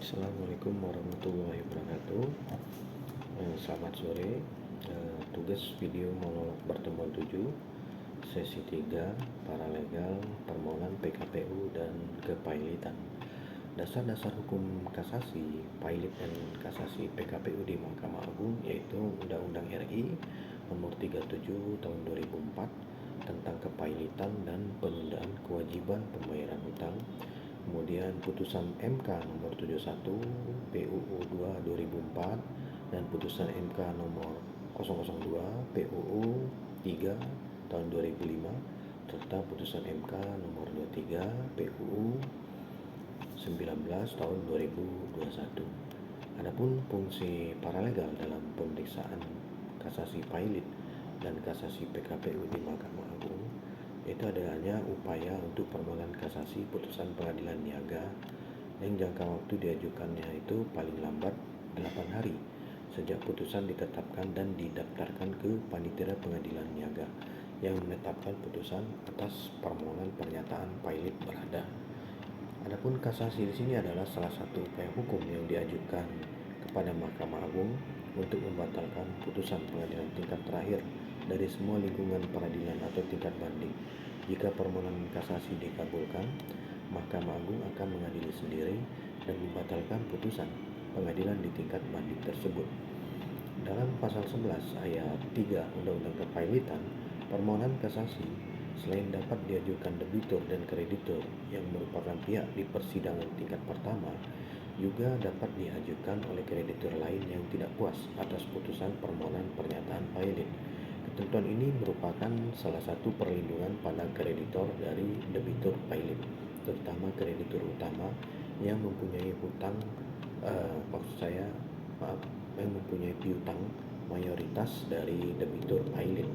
Assalamualaikum warahmatullahi wabarakatuh. Selamat sore. Tugas video monolog pertemuan 7 sesi 3 paralegal permohonan PKPU dan kepailitan. Dasar-dasar hukum kasasi, pailit dan kasasi PKPU di Mahkamah Agung yaitu Undang-Undang RI Nomor 37 Tahun 2004 tentang kepailitan dan penundaan kewajiban pembayaran hutang. Kemudian putusan MK nomor 71 PUU 2 2004 dan putusan MK nomor 002 PUU 3 tahun 2005 serta putusan MK nomor 23 PUU 19 tahun 2021. Adapun fungsi paralegal dalam pemeriksaan kasasi pailit dan kasasi PKPU di Mahkamah Agung itu adanya upaya untuk permohonan kasasi putusan pengadilan niaga yang jangka waktu diajukannya itu paling lambat 8 hari sejak putusan ditetapkan dan didaftarkan ke Panitera Pengadilan Niaga yang menetapkan putusan atas permohonan pernyataan pailit berada. Adapun kasasi di sini adalah salah satu upaya hukum yang diajukan kepada Mahkamah Agung untuk membatalkan putusan pengadilan tingkat terakhir dari semua lingkungan peradilan atau tingkat banding. Jika permohonan kasasi dikabulkan, Mahkamah Agung akan mengadili sendiri dan membatalkan putusan pengadilan di tingkat banding tersebut. Dalam pasal 11 ayat 3 Undang-Undang Kepailitan, permohonan kasasi selain dapat diajukan debitur dan kreditur yang merupakan pihak di persidangan tingkat pertama, juga dapat diajukan oleh kreditur lain yang tidak puas atas putusan permohonan pernyataan pailit. Ketentuan ini merupakan salah satu perlindungan pada kreditor dari debitur pailit, terutama kreditur utama yang mempunyai hutang, yang mempunyai piutang mayoritas dari debitur pailit.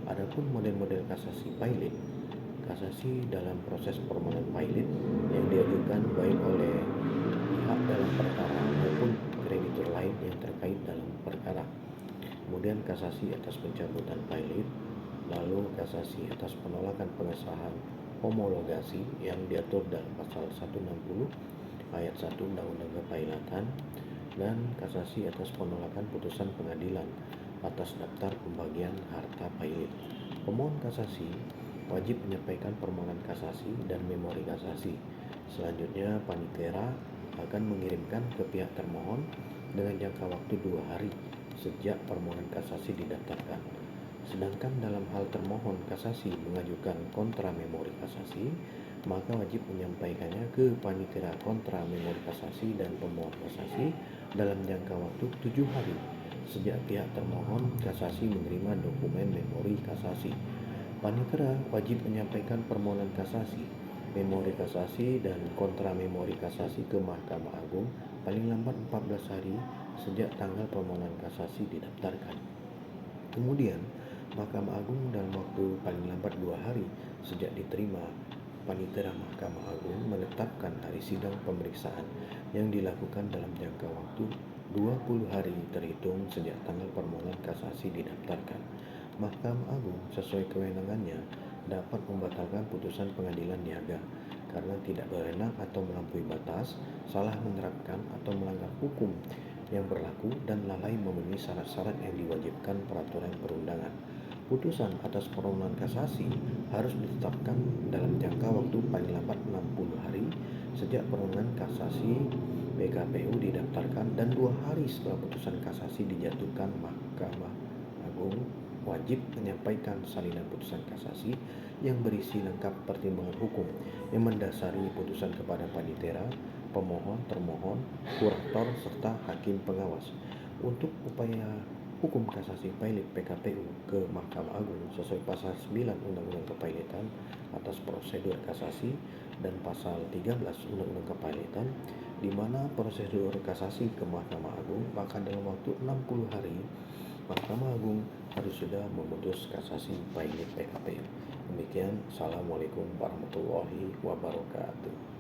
Adapun model-model kasasi pailit, kasasi dalam proses permohonan pailit yang diajukan baik oleh pihak dalam perkara maupun kreditur lain yang terkait dalam perkara. Kemudian kasasi atas pencabutan pailit, lalu kasasi atas penolakan pengesahan homologasi yang diatur dalam pasal 160 ayat 1 Undang-Undang Kepailitan, dan kasasi atas penolakan putusan pengadilan atas daftar pembagian harta pailit. Pemohon kasasi wajib menyampaikan permohonan kasasi dan memori kasasi. Selanjutnya, Panitera akan mengirimkan ke pihak termohon dengan jangka waktu 2 hari sejak permohonan kasasi didaftarkan. Sedangkan dalam hal termohon kasasi mengajukan kontra memori kasasi, maka wajib menyampaikannya ke Panitera kontra memori kasasi dan pemohon kasasi dalam jangka waktu 7 hari sejak pihak termohon kasasi menerima dokumen memori kasasi. Panitera wajib menyampaikan permohonan kasasi, memori kasasi, dan kontra memori kasasi ke Mahkamah Agung paling lambat 14 hari sejak tanggal permohonan kasasi didaftarkan. Kemudian, Mahkamah Agung dalam waktu paling lambat 2 hari sejak diterima Panitera Mahkamah Agung menetapkan hari sidang pemeriksaan yang dilakukan dalam jangka waktu 20 hari terhitung sejak tanggal permohonan kasasi didaftarkan. Mahkamah Agung sesuai kewenangannya dapat membatalkan putusan pengadilan niaga karena tidak berwenang atau melampaui batas, salah menerapkan atau melanggar hukum yang berlaku, dan lalai memenuhi syarat-syarat yang diwajibkan peraturan perundangan. Putusan atas permohonan kasasi harus ditetapkan dalam jangka waktu paling lambat 60 hari sejak permohonan kasasi PKPU didaftarkan dan 2 hari setelah putusan kasasi dijatuhkan. Mahkamah Agung wajib menyampaikan salinan putusan kasasi yang berisi lengkap pertimbangan hukum yang mendasari putusan kepada Panitera, pemohon, termohon, kurator, serta hakim pengawas. Untuk upaya hukum kasasi pailit PKPU ke Mahkamah Agung sesuai pasal 9 Undang-Undang Kepailitan atas prosedur kasasi dan pasal 13 Undang-Undang Kepailitan, di mana prosedur kasasi ke Mahkamah Agung maka dalam waktu 60 hari Mahkamah Agung harus sudah memutus kasasi pailit PKPU. Demikian, Assalamualaikum warahmatullahi wabarakatuh.